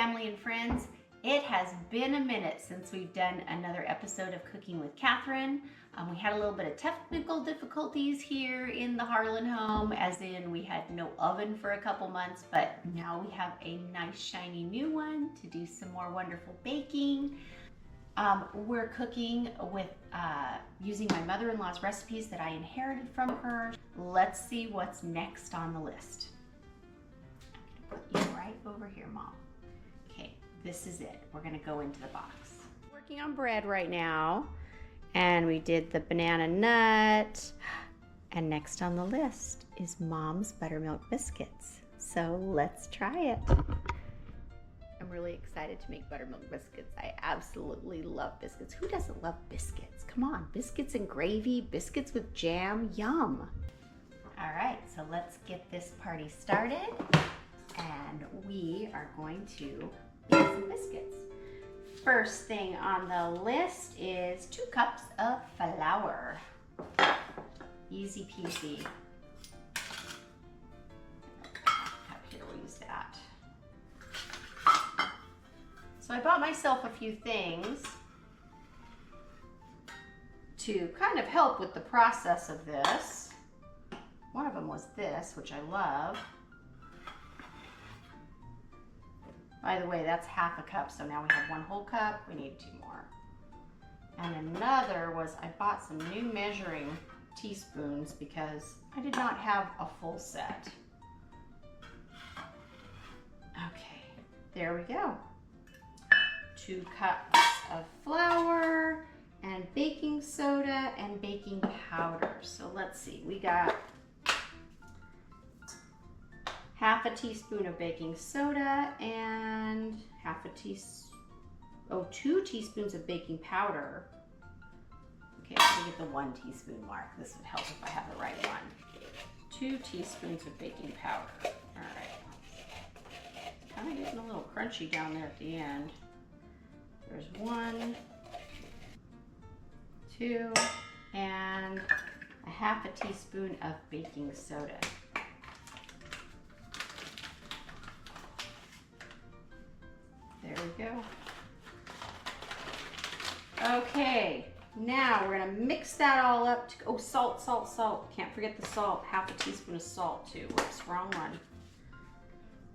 family and friends. It has been a minute since we've done another episode of Cooking with Katheryn. We had a little bit of technical difficulties here in the Harlan home, as in we had no oven for a couple months, but now we have a nice shiny new one to do some more wonderful baking. We're cooking with using my mother-in-law's recipes that I inherited from her. Let's see what's next on the list. I'm gonna put you right over here, Mom. Okay, this is it. We're gonna go into the box. Working on bread right now, and we did the banana nut. And next on the list is Mom's Buttermilk Biscuits. So let's try it. I'm really excited to make buttermilk biscuits. I absolutely love biscuits. Who doesn't love biscuits? Come on, biscuits and gravy, biscuits with jam, yum. All right, so let's get this party started. And we are going to make some biscuits. First thing on the list is 2 cups of flour. Easy peasy. Here, we'll use that. So I bought myself a few things to kind of help with the process of this. One of them was this, which I love. By the way, that's half a cup, so now we have 1 whole cup. We need 2 more. And another was I bought some new measuring teaspoons because I did not have a full set. Okay, there we go. 2 cups of flour and baking soda and baking powder. So let's see, we got half a teaspoon of baking soda and 2 teaspoons of baking powder. Okay, I'm gonna get the 1 teaspoon mark. This would help if I have the right one. 2 teaspoons of baking powder. All right. Kind of getting a little crunchy down there at the end. There's 1, 2, and a half a teaspoon of baking soda. There we go. Okay, now we're gonna mix that all up. Oh, salt, salt, salt. Can't forget the salt. Half a teaspoon of salt too. Whoops, wrong one.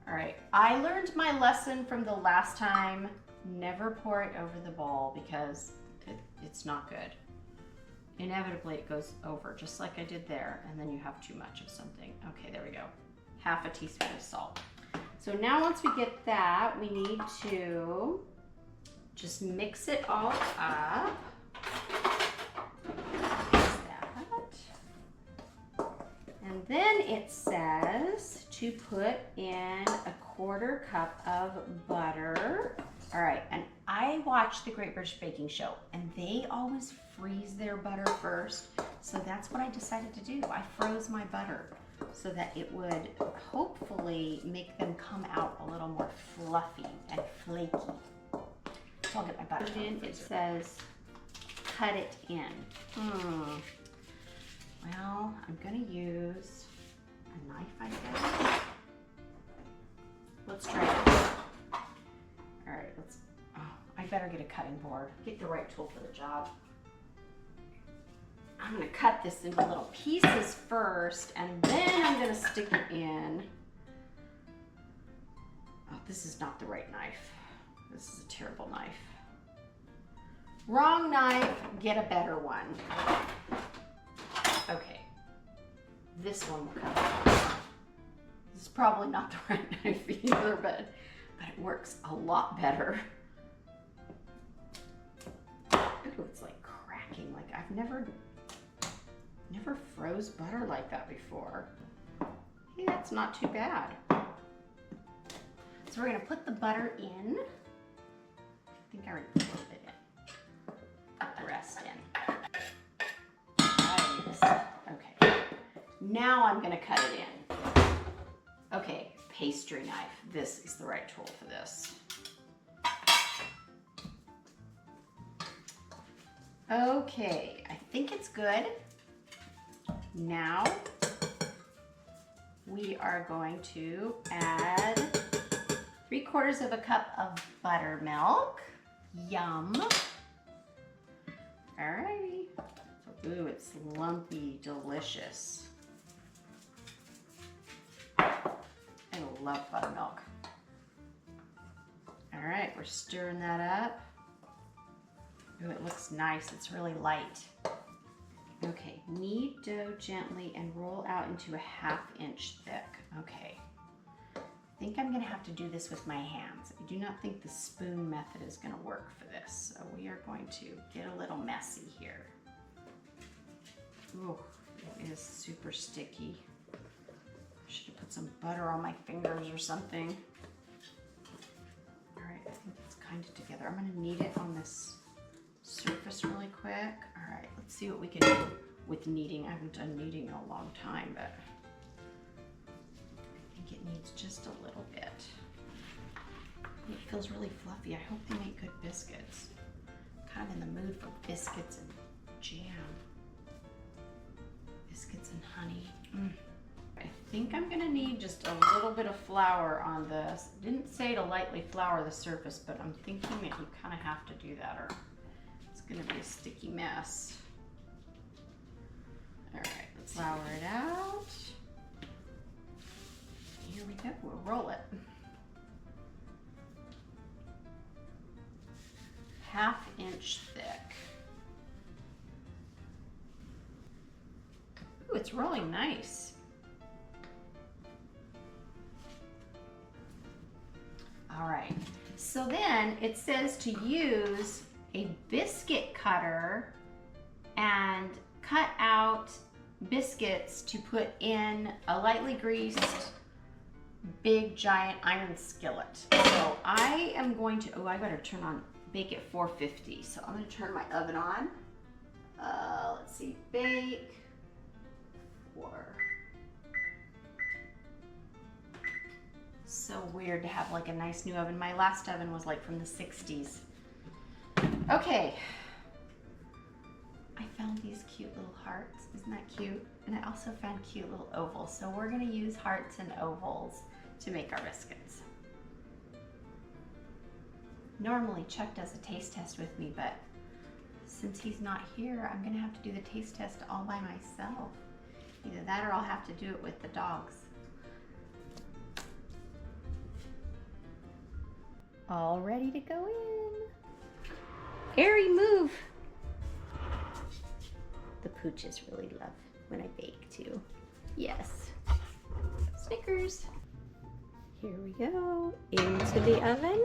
All right, I learned my lesson from the last time. Never pour it over the bowl because it's not good. Inevitably it goes over, just like I did there, and then you have too much of something. Okay, there we go. Half a teaspoon of salt. So now once we get that, we need to just mix it all up. And then it says to put in a 1/4 cup of butter. All right, and I watch the Great British Baking Show, and they always freeze their butter first. So that's what I decided to do. I froze my butter so that it would hopefully make them come out a little more fluffy and flaky. So I'll get my butter in. It says cut it in. Well, I'm gonna use a knife, I guess. Let's try it. All right, I better get a cutting board. Get the right tool for the job. I'm gonna cut this into little pieces first, and then I'm gonna stick it in. Oh, this is not the right knife. This is a terrible knife. Wrong knife, get a better one. Okay, this one will cut. This is probably not the right knife either, but it works a lot better. Ooh, it's like cracking. Like I've never froze butter like that before. Hey, that's not too bad. So we're gonna put the butter in. I think I already put a little bit in. Put the rest in. Nice. Okay. Now I'm gonna cut it in. Okay, pastry knife. This is the right tool for this. Okay, I think it's good. Now we are going to add 3/4 of a cup of buttermilk. Yum. Alrighty. Ooh, it's lumpy, delicious. I love buttermilk. All right, we're stirring that up. Ooh, it looks nice. It's really light. Okay, knead dough gently and roll out into a 1/2 inch thick. Okay. I think I'm gonna have to do this with my hands. I do not think the spoon method is gonna work for this. So we are going to get a little messy here. Ooh, it is super sticky. I should have put some butter on my fingers or something. All right, I think it's kind of together. I'm gonna knead it on this surface really quick. All right, let's see what we can do with kneading. I haven't done kneading in a long time, but I think it needs just a little bit. It feels really fluffy. I hope they make good biscuits. I'm kind of in the mood for biscuits and jam. Biscuits and honey. I think I'm gonna need just a little bit of flour on this. It didn't say to lightly flour the surface, but I'm thinking that you kind of have to do that or it's gonna be a sticky mess. All right, let's flour it out. Here we go, we'll roll it. 1/2 inch thick. Ooh, it's rolling nice. All right, so then it says to use a biscuit cutter and cut out biscuits to put in a lightly greased big giant iron skillet. So I am going to, I better bake at 450. So I'm gonna turn my oven on. Let's see, bake for. So weird to have like a nice new oven. My last oven was like from the 60s. Okay. I found these cute little hearts. Isn't that cute? And I also found cute little ovals. So we're gonna use hearts and ovals to make our biscuits. Normally Chuck does a taste test with me, but since he's not here, I'm gonna have to do the taste test all by myself. Either that or I'll have to do it with the dogs. All ready to go in. Harry, move. The pooches really love when I bake too. Yes. Snickers. Here we go. Into the oven.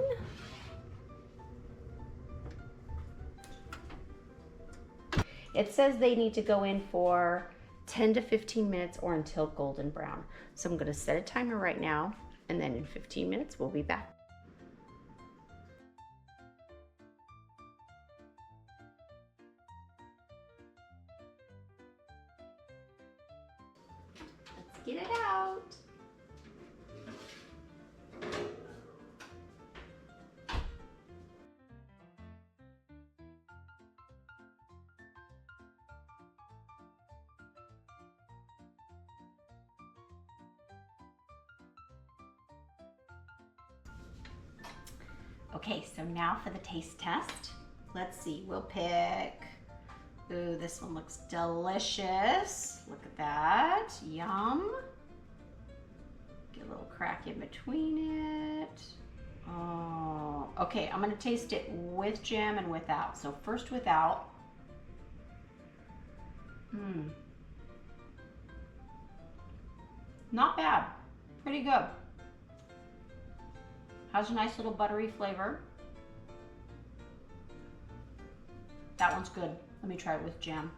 It says they need to go in for 10 to 15 minutes or until golden brown. So I'm gonna set a timer right now, and then in 15 minutes, we'll be back. Let's get it out. Okay, so now for the taste test. Let's see, we'll pick, ooh, this one looks delicious. Look at that, yum. Get a little crack in between it. Oh, okay, I'm gonna taste it with jam and without. So first without. Not bad, pretty good. Has a nice little buttery flavor. That one's good. Let me try it with jam.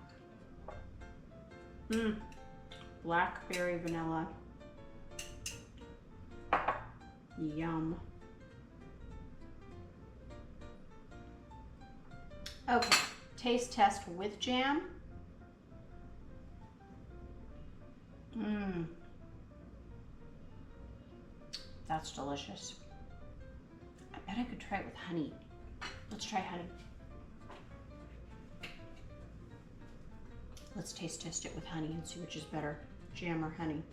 Blackberry vanilla. Yum. Okay, taste test with jam. That's delicious. I bet I could try it with honey. Let's try honey. Let's taste test it with honey and see which is better, jam or honey.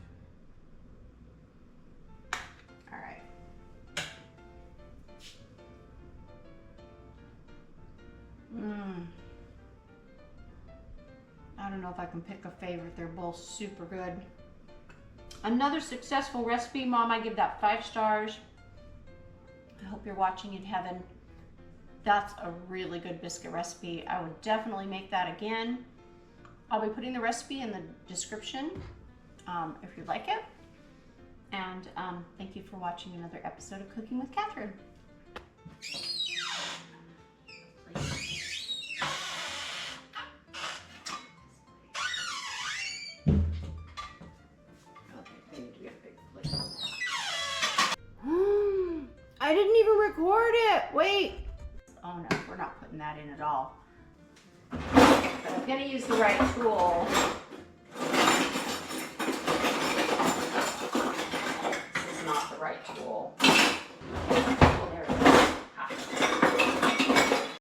All right. know if I can pick a favorite. They're both super good. Another successful recipe, Mom. I give that 5 stars. I hope you're watching in heaven. That's a really good biscuit recipe. I would definitely make that again. I'll be putting the recipe in the description if you'd like it. And thank you for watching another episode of Cooking with Katheryn. I didn't even record it. Wait. Oh no, we're not putting that in at all. But I'm gonna use the right tool. This is not the right tool.